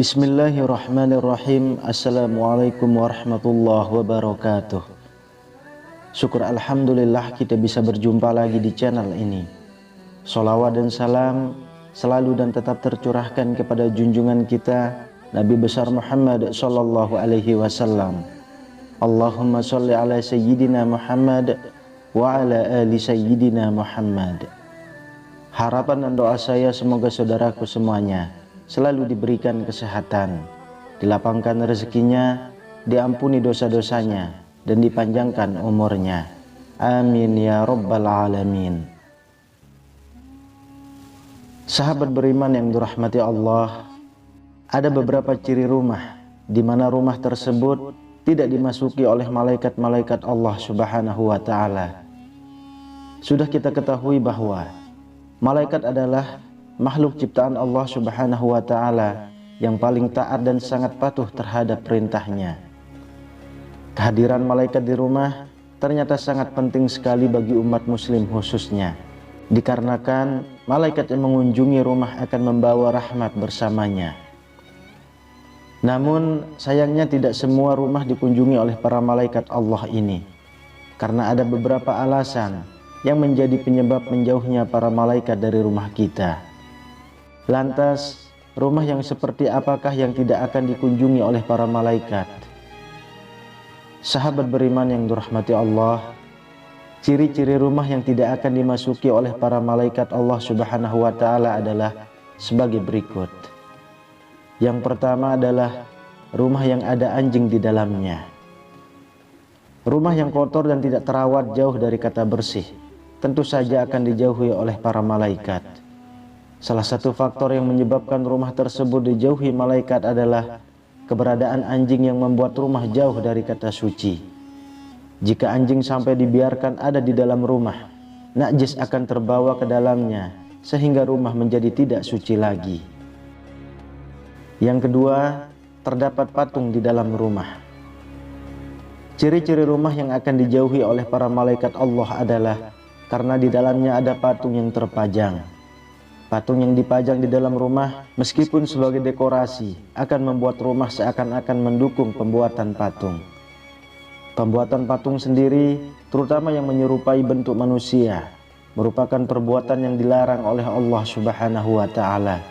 Bismillahirrahmanirrahim. Assalamualaikum warahmatullahi wabarakatuh. Syukur alhamdulillah kita bisa berjumpa lagi di channel ini. Sholawat dan salam selalu dan tetap tercurahkan kepada junjungan kita Nabi besar Muhammad sallallahu alaihi wasallam. Allahumma sholli ala sayyidina Muhammad wa ala ali sayyidina Muhammad. Harapan dan doa saya semoga saudaraku semuanya selalu diberikan kesehatan, dilapangkan rezekinya, diampuni dosa-dosanya, dan dipanjangkan umurnya. Amin ya rabbal alamin. Sahabat beriman yang dirahmati Allah, ada beberapa ciri rumah di mana rumah tersebut tidak dimasuki oleh malaikat-malaikat Allah Subhanahu wa taala. Sudah kita ketahui bahwa malaikat adalah makhluk ciptaan Allah Subhanahu wa taala yang paling taat dan sangat patuh terhadap perintahnya. Kehadiran malaikat di rumah ternyata sangat penting sekali bagi umat muslim khususnya, dikarenakan malaikat yang mengunjungi rumah akan membawa rahmat bersamanya. Namun sayangnya tidak semua rumah dikunjungi oleh para malaikat Allah ini, karena ada beberapa alasan yang menjadi penyebab menjauhnya para malaikat dari rumah kita. Lantas, rumah yang seperti apakah yang tidak akan dikunjungi oleh para malaikat? Sahabat beriman yang dirahmati Allah, ciri-ciri rumah yang tidak akan dimasuki oleh para malaikat Allah Subhanahu wa taala adalah sebagai berikut. Yang pertama adalah rumah yang ada anjing di dalamnya. Rumah yang kotor dan tidak terawat jauh dari kata bersih tentu saja akan dijauhi oleh para malaikat. Salah satu faktor yang menyebabkan rumah tersebut dijauhi malaikat adalah keberadaan anjing yang membuat rumah jauh dari kata suci. Jika anjing sampai dibiarkan ada di dalam rumah, najis akan terbawa ke dalamnya sehingga rumah menjadi tidak suci lagi. Yang kedua, terdapat patung di dalam rumah. Ciri-ciri rumah yang akan dijauhi oleh para malaikat Allah adalah karena di dalamnya ada patung yang terpajang. Patung yang dipajang di dalam rumah meskipun sebagai dekorasi akan membuat rumah seakan-akan mendukung pembuatan patung. Pembuatan patung sendiri, terutama yang menyerupai bentuk manusia, merupakan perbuatan yang dilarang oleh Allah Subhanahu wa taala.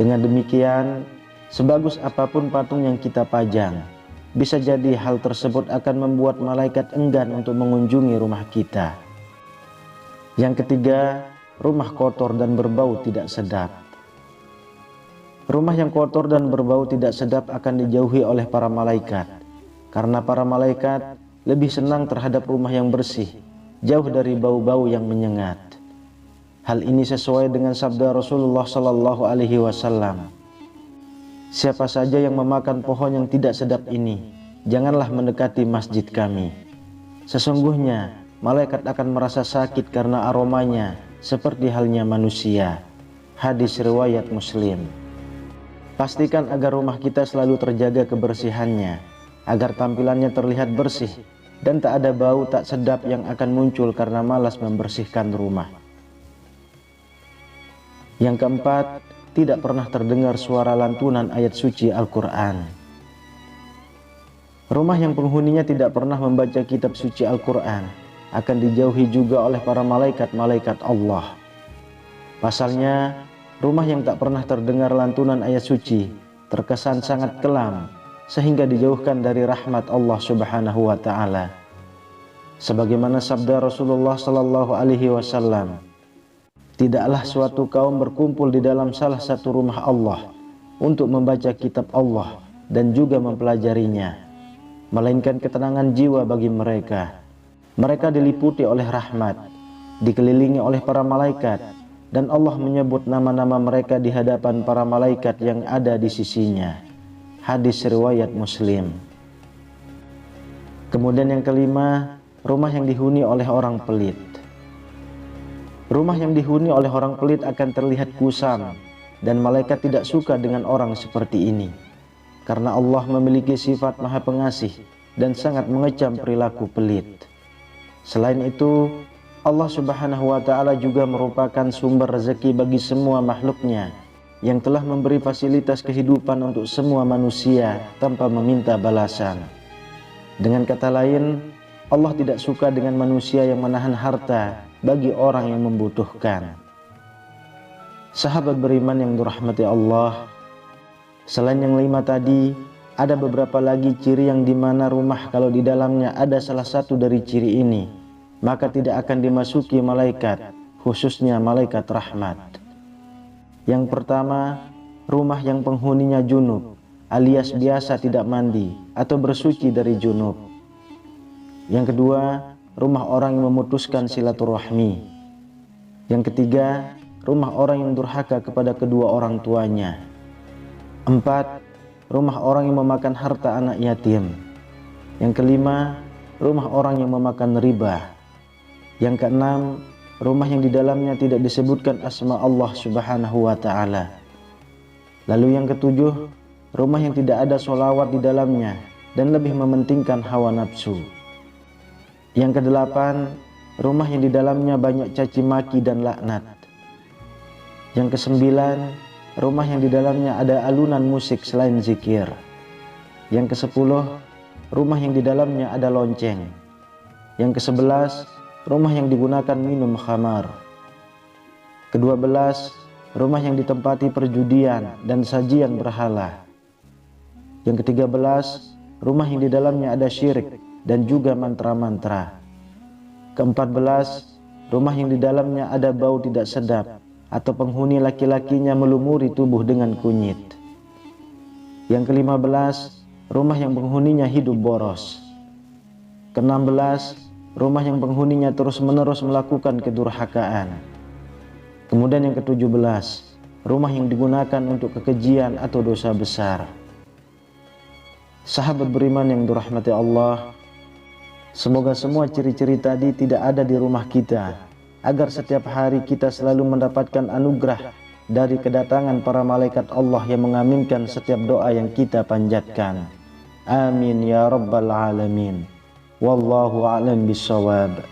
Dengan demikian, sebagus apapun patung yang kita pajang, bisa jadi hal tersebut akan membuat malaikat enggan untuk mengunjungi rumah kita. Yang ketiga, rumah kotor dan berbau tidak sedap. Rumah yang kotor dan berbau tidak sedap akan dijauhi oleh para malaikat, karena para malaikat lebih senang terhadap rumah yang bersih, jauh dari bau-bau yang menyengat. Hal ini sesuai dengan sabda Rasulullah sallallahu alaihi wasallam. Siapa saja yang memakan pohon yang tidak sedap ini, janganlah mendekati masjid kami. Sesungguhnya malaikat akan merasa sakit karena aromanya seperti halnya manusia. Hadis riwayat Muslim. Pastikan agar rumah kita selalu terjaga kebersihannya, agar tampilannya terlihat bersih dan tak ada bau tak sedap yang akan muncul karena malas membersihkan rumah. Yang keempat, tidak pernah terdengar suara lantunan ayat suci Al-Quran. Rumah yang penghuninya tidak pernah membaca kitab suci Al-Quran akan dijauhi juga oleh para malaikat-malaikat Allah. Pasalnya, rumah yang tak pernah terdengar lantunan ayat suci terkesan sangat kelam sehingga dijauhkan dari rahmat Allah Subhanahu wa taala. Sebagaimana sabda Rasulullah sallallahu alaihi wasallam, tidaklah suatu kaum berkumpul di dalam salah satu rumah Allah untuk membaca kitab Allah dan juga mempelajarinya, melainkan ketenangan jiwa bagi mereka. Mereka diliputi oleh rahmat, dikelilingi oleh para malaikat, dan Allah menyebut nama-nama mereka di hadapan para malaikat yang ada di sisinya. Hadis riwayat Muslim. Kemudian yang kelima, rumah yang dihuni oleh orang pelit. Rumah yang dihuni oleh orang pelit akan terlihat kusam, dan malaikat tidak suka dengan orang seperti ini, karena Allah memiliki sifat maha pengasih dan sangat mengecam perilaku pelit. Selain itu, Allah Subhanahu wa taala juga merupakan sumber rezeki bagi semua makhluknya, yang telah memberi fasilitas kehidupan untuk semua manusia tanpa meminta balasan. Dengan kata lain, Allah tidak suka dengan manusia yang menahan harta bagi orang yang membutuhkan. Sahabat beriman yang dirahmati Allah, selain yang 5 tadi, ada beberapa lagi ciri yang dimana rumah kalau di dalamnya ada salah satu dari ciri ini, maka tidak akan dimasuki malaikat, khususnya malaikat rahmat. Yang pertama, rumah yang penghuninya junub, alias biasa tidak mandi atau bersuci dari junub. Yang kedua, rumah orang yang memutuskan silaturahmi. Yang ketiga, rumah orang yang durhaka kepada kedua orang tuanya. 4, rumah orang yang memakan harta anak yatim. Yang kelima, rumah orang yang memakan riba. Yang keenam, rumah yang di dalamnya tidak disebutkan asma Allah Subhanahu wa ta'ala. Lalu yang ketujuh, rumah yang tidak ada sholawat di dalamnya dan lebih mementingkan hawa nafsu. Yang kedelapan, rumah yang di dalamnya banyak caci maki dan laknat. Yang kesembilan, rumah yang di dalamnya ada alunan musik selain zikir. Yang kesepuluh, rumah yang di dalamnya ada lonceng. Yang kesebelas, rumah yang digunakan minum khamar. Kedua-belas, rumah yang ditempati perjudian dan sajian berhala. Yang ke-13, rumah yang di dalamnya ada syirik dan juga mantra-mantra. Ke-14, rumah yang di dalamnya ada bau tidak sedap atau penghuni laki-lakinya melumuri tubuh dengan kunyit. Yang ke-15, rumah yang penghuninya hidup boros. Ke-16, rumah yang penghuninya terus-menerus melakukan kedurhakaan. Kemudian yang ke-17, rumah yang digunakan untuk kekejian atau dosa besar. Sahabat beriman yang dirahmati Allah, semoga semua ciri-ciri tadi tidak ada di rumah kita, agar setiap hari kita selalu mendapatkan anugerah dari kedatangan para malaikat Allah yang mengaminkan setiap doa yang kita panjatkan. Amin ya rabbal alamin. Wallahu a'lam bishawab.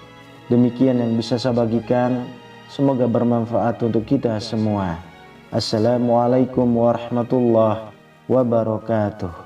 Demikian yang bisa saya bagikan, semoga bermanfaat untuk kita semua. Assalamualaikum warahmatullahi wabarakatuh.